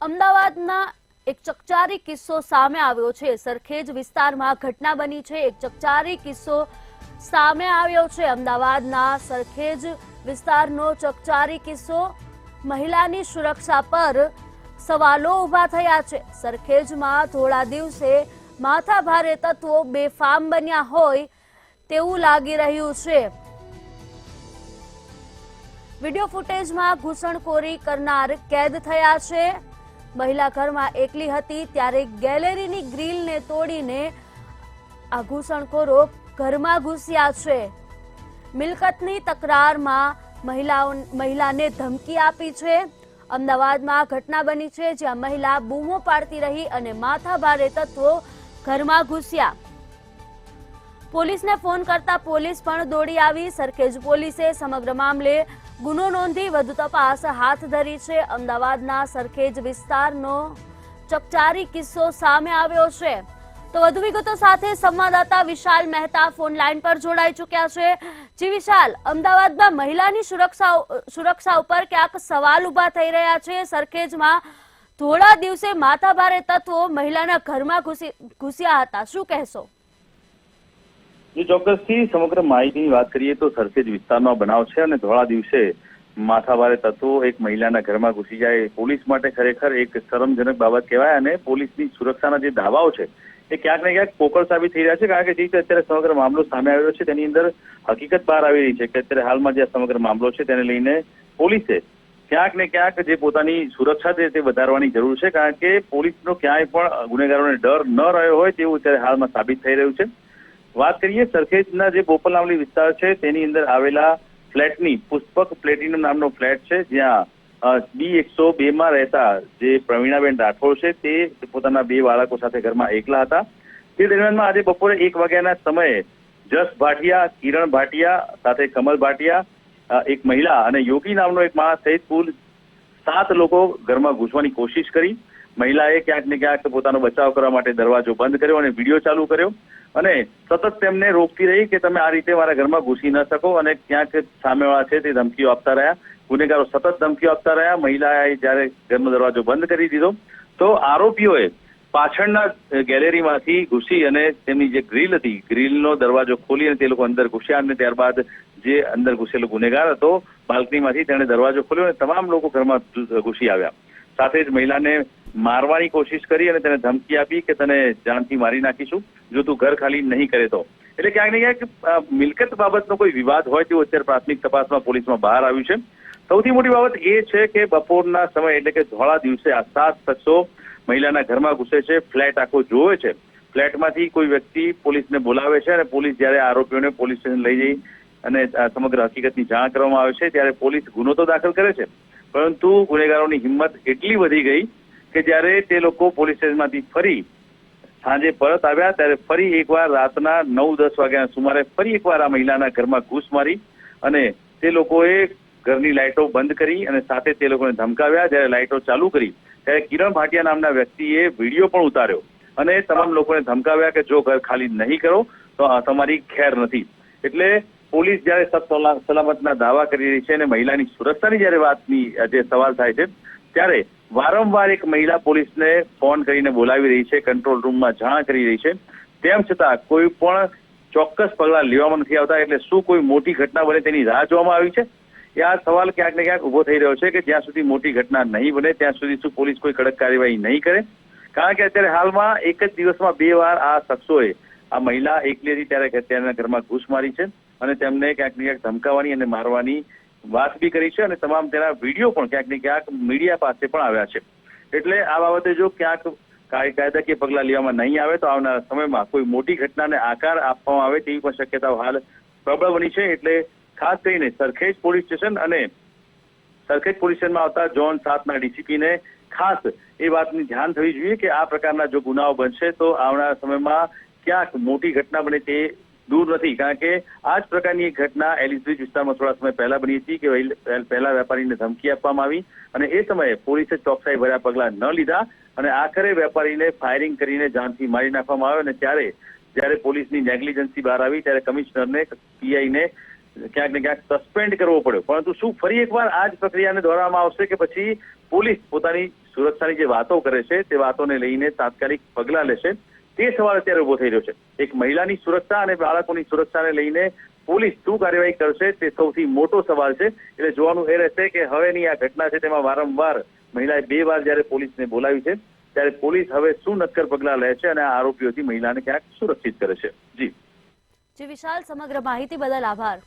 અમદાવાદના એક ચકચારી કિસ્સો સામે આવ્યો છે। સરખેજ વિસ્તારમાં ઘટના બની છે। એક ચકચારી કિસ્સો સામે આવ્યો છે। અમદાવાદના સરખેજ વિસ્તારનો ચકચારી કિસ્સો, મહિલાની સુરક્ષા પર સવાલો ઉભા થયા છે। સરખેજમાં થોડા દિવસે માથાભારે તત્વો બેફામ બન્યા હોય તેવું લાગી રહ્યું છે। વિડિયો ફૂટેજમાં ઘૂસણખોરી કરનાર કેદ થયા છે। મહિલા ઘરમાં એકલી હતી ત્યારે ગેલેરીની ગ્રીલને તોડીને આ ઘૂસણખોરો ઘરમાં ઘૂસ્યા છે। મિલકતની તકરારમાં મહિલાને ધમકી આપી છે। અમદાવાદમાં ઘટના બની છે જ્યાં મહિલા બૂમો પાડતી રહી અને માથાભારે તત્વો ઘરમાં ઘૂસ્યા। પોલીસને ફોન કરતા પોલીસ પણ દોડી આવી। સરખેજ પોલીસે સમગ્ર મામલે ગુનો નોંધી વધુ તપાસ હાથ ધરી છે। અમદાવાદના સરખેજ વિસ્તારનો ચકચારી કિસ્સો સામે આવ્યો છે। તો વધુ વિગતો સાથે સંવાદદાતા વિશાલ મહેતા ફોન લાઈન પર જોડાઈ ચૂક્યા છે। જી વિશાલ, અમદાવાદમાં મહિલાની સુરક્ષા ઉપર ક્યાંક સવાલ ઉભા થઈ રહ્યા છે। સરખેજમાં થોડા દિવસે માથાભારે તત્વો મહિલાના ઘરમાં ઘૂસ્યા હતા, શું કહેશો? ચોક્કસથી સમગ્ર માહિતીની વાત કરીએ તો સરખેજ વિસ્તારનો બનાવ છે અને થોડા દિવસે માથાભારે તત્વો એક મહિલાના ઘરમાં ઘૂસી જાય પોલીસ માટે ખરેખર એક શરમજનક બાબત કહેવાય અને પોલીસની સુરક્ષાના જે દાવાઓ છે એ ક્યાંક ને ક્યાંક પોકળ સાબિત થઈ રહ્યા છે। કારણ કે જે રીતે અત્યારે સમગ્ર મામલો સામે આવ્યો છે તેની અંદર હકીકત બહાર આવી રહી છે કે અત્યારે હાલમાં જે સમગ્ર મામલો છે તેને લઈને પોલીસે ક્યાંક ને ક્યાંક જે પોતાની સુરક્ષા છે તે વધારવાની જરૂર છે। કારણ કે પોલીસનો ક્યાંય પણ ગુનેગારોને ડર ન રહ્યો હોય તેવું અત્યારે હાલમાં સાબિત થઈ રહ્યું છે। વાત કરીએ સરખેજના જે બોપલનાવલી વિસ્તાર છે તેની અંદર આવેલા ફ્લેટની પુષ્પક પ્લેટિનમ નામનો ફ્લેટ છે જ્યાં B102 માં રહેતા જે પ્રવીણાબેન રાઠોડ છે તે પોતાના બે બાળકો સાથે ઘરમાં એકલા હતા। તે દરમિયાનમાં આજે બપોરે 1 વાગ્યાના સમયે જસ ભાટિયા, કિરણ ભાટિયા સાથે કમલ ભાટિયા, એક મહિલા અને યોગી નામનો એક માણસ સહિત કુલ 7 લોકો ઘરમાં ઘૂસવાની કોશિશ કરી। મહિલાએ ક્યાંક ને ક્યાંક પોતાનો બચાવ કરવા માટે દરવાજો બંધ કર્યો અને વિડીયો ચાલુ કર્યો અને સતત તેમને રોકતી રહી કે તમે આ રીતે મારા ઘરમાં ઘૂસી ન શકો અને ક્યાંક સામેવાળા છે તે ધમકીઓ આપતા રહ્યા। ગુનેગારો સતત ધમકીઓ આપતા રહ્યા। મહિલાએ જ્યારે ઘરનો દરવાજો બંધ કરી દીધો તો આરોપીઓએ પાછળના ગેલેરીમાંથી ઘૂસી અને તેમની જે ગ્રીલ હતી ગ્રીલનો દરવાજો ખોલી અને તે લોકો અંદર ઘૂસ્યા અને ત્યારબાદ જે અંદર ઘૂસેલો ગુનેગાર હતો બાલ્કનીમાંથી તેણે દરવાજો ખોલ્યો અને તમામ લોકો ઘરમાં ઘૂસી આવ્યા। સાથે જ મહિલાને મારવાની કોશિશ કરી અને તેને ધમકી આપી કે તને જાનથી મારી નાખીશું જો તું ઘર ખાલી નહીં કરે તો। એટલે ક્યાંક ને ક્યાંક મિલકત બાબતનો કોઈ વિવાદ હોય તેવું અત્યારે પ્રાથમિક તપાસમાં પોલીસમાં બહાર આવ્યું છે। સૌથી મોટી બાબત એ છે કે બપોરના સમય એટલે કે ધોળા દિવસે આ 7 શખ્સો મહિલાના ઘરમાં ઘૂસે છે, ફ્લેટ આખો જોવે છે। ફ્લેટમાંથી કોઈ વ્યક્તિ પોલીસને બોલાવે છે અને પોલીસ જ્યારે આરોપીઓને પોલીસ સ્ટેશન લઈ જઈ અને સમગ્ર હકીકતની જાણ કરવામાં આવે છે ત્યારે પોલીસ ગુનો તો દાખલ કરે છે પરંતુ ગુનેગારોની હિંમત એટલી વધી ગઈ કે જ્યારે તે લોકો પોલીસ સ્ટેશનમાંથી ફરી સાંજે પરત આવ્યા ત્યારે ફરી એકવાર રાતના 9-10 વાગ્યાના સુમારે ફરી એકવાર આ મહિલાના ઘરમાં ઘૂસ મારી અને તે લોકોએ ઘરની લાઇટો બંધ કરી અને સાથે તે લોકોને ધમકાવ્યા। જ્યારે લાઇટો ચાલુ કરી ત્યારે કિરણ ભાટિયા નામના વ્યક્તિએ વિડીયો પણ ઉતાર્યો અને તમામ લોકોને ધમકાવ્યા કે જો ઘર ખાલી નહીં કરો તો તમારી ખેર નથી। એટલે પોલીસ જ્યારે સત સલામતના દાવા કરી રહી છે અને મહિલાની સુરક્ષાની જ્યારે વાતની જે સવાલ થાય છે ત્યારે વારંવાર એક મહિલા પોલીસને ફોન કરીને બોલાવી રહી છે, કંટ્રોલ રૂમમાં જાણ કરી રહી છે, તેમ છતાં કોઈ પણ ચોક્કસ પગલાં લેવામાં નથી આવતા। એટલે શું કોઈ મોટી ઘટના બને તેની રાહ જોવામાં આવી છે? એ આ સવાલ ક્યાંક ને ક્યાંક ઉભો થઈ રહ્યો છે કે જ્યાં સુધી મોટી ઘટના નહીં બને ત્યાં સુધી શું પોલીસ કોઈ કડક કાર્યવાહી નહીં કરે? કારણ કે અત્યારે હાલમાં એક જ દિવસમાં 2 વાર આ શખ્સોએ આ મહિલા એકલી હતી ત્યારે તેના ઘરમાં ઘૂસ મારી છે અને તેમને ક્યાંક ને ક્યાંક ધમકાવવાની અને મારવાની વાત બી કરી છે અને તમામ તેના વિડીયો પણ ક્યાંક ને ક્યાંક મીડિયા પાસે પણ આવ્યા છે। એટલે આ બાબતે જો ક્યાંક કાયદાકીય પગલાં લેવામાં નહીં આવે તો આવનારા સમયમાં કોઈ મોટી ઘટનાને આકાર આપવામાં આવે તેવી પણ શક્યતાઓ હાલ પ્રબળ બની છે। એટલે ખાસ કરીને સરખેજ પોલીસ સ્ટેશન અને સરખેજ પોલીસ સ્ટેશનમાં આવતા ઝોન 7ના ડીસીપીને ખાસ એ વાતની ધ્યાન થવી જોઈએ કે આ પ્રકારના જો ગુનાઓ બનશે તો આવનારા સમયમાં ક્યાંક મોટી ઘટના બને તે દૂર નથી। કારણ કે આ જ પ્રકારની એક ઘટના એલિસબ્રિજ વિસ્તારમાં થોડા સમય પહેલા બની હતી કે પહેલા વેપારીને ધમકી આપવામાં આવી અને એ સમયે પોલીસે ચોકસાઈ ભર્યા પગલાં ન લીધા અને આખરે વેપારીને ફાયરિંગ કરીને જાનથી મારી નાખવામાં આવ્યો અને જ્યારે પોલીસની નેગ્લિજન્સી બહાર આવી ત્યારે કમિશનરને પીઆઈને ક્યાંક ને ક્યાંક સસ્પેન્ડ કરવો પડ્યો। પરંતુ શું ફરી એકવાર આ જ પ્રક્રિયાને દોહરાવવામાં આવશે કે પછી પોલીસ પોતાની સુરક્ષાની જે વાતો કરે છે તે વાતોને લઈને તાત્કાલિક પગલાં લેશે, તે સવાલ અત્યારે ઉભો થઈ રહ્યો છે. એક મહિલાની સુરક્ષા અને બાળકોની સુરક્ષાને લઈને પોલીસ શું કાર્યવાહી કરશે તે સૌથી મોટો સવાલ છે. એટલે જોવાનું એ રહેશે કે હવેની આ ઘટના છે તેમાં વારંવાર મહિલાએ 2 વાર જ્યારે પોલીસને બોલાવી છે ત્યારે પોલીસ હવે શું નક્કર પગલાં લે છે અને આ આરોપીઓથી મહિલાને ક્યાંક સુરક્ષિત કરે છે. જી વિશાલ, સમગ્ર માહિતી બદલ આભાર.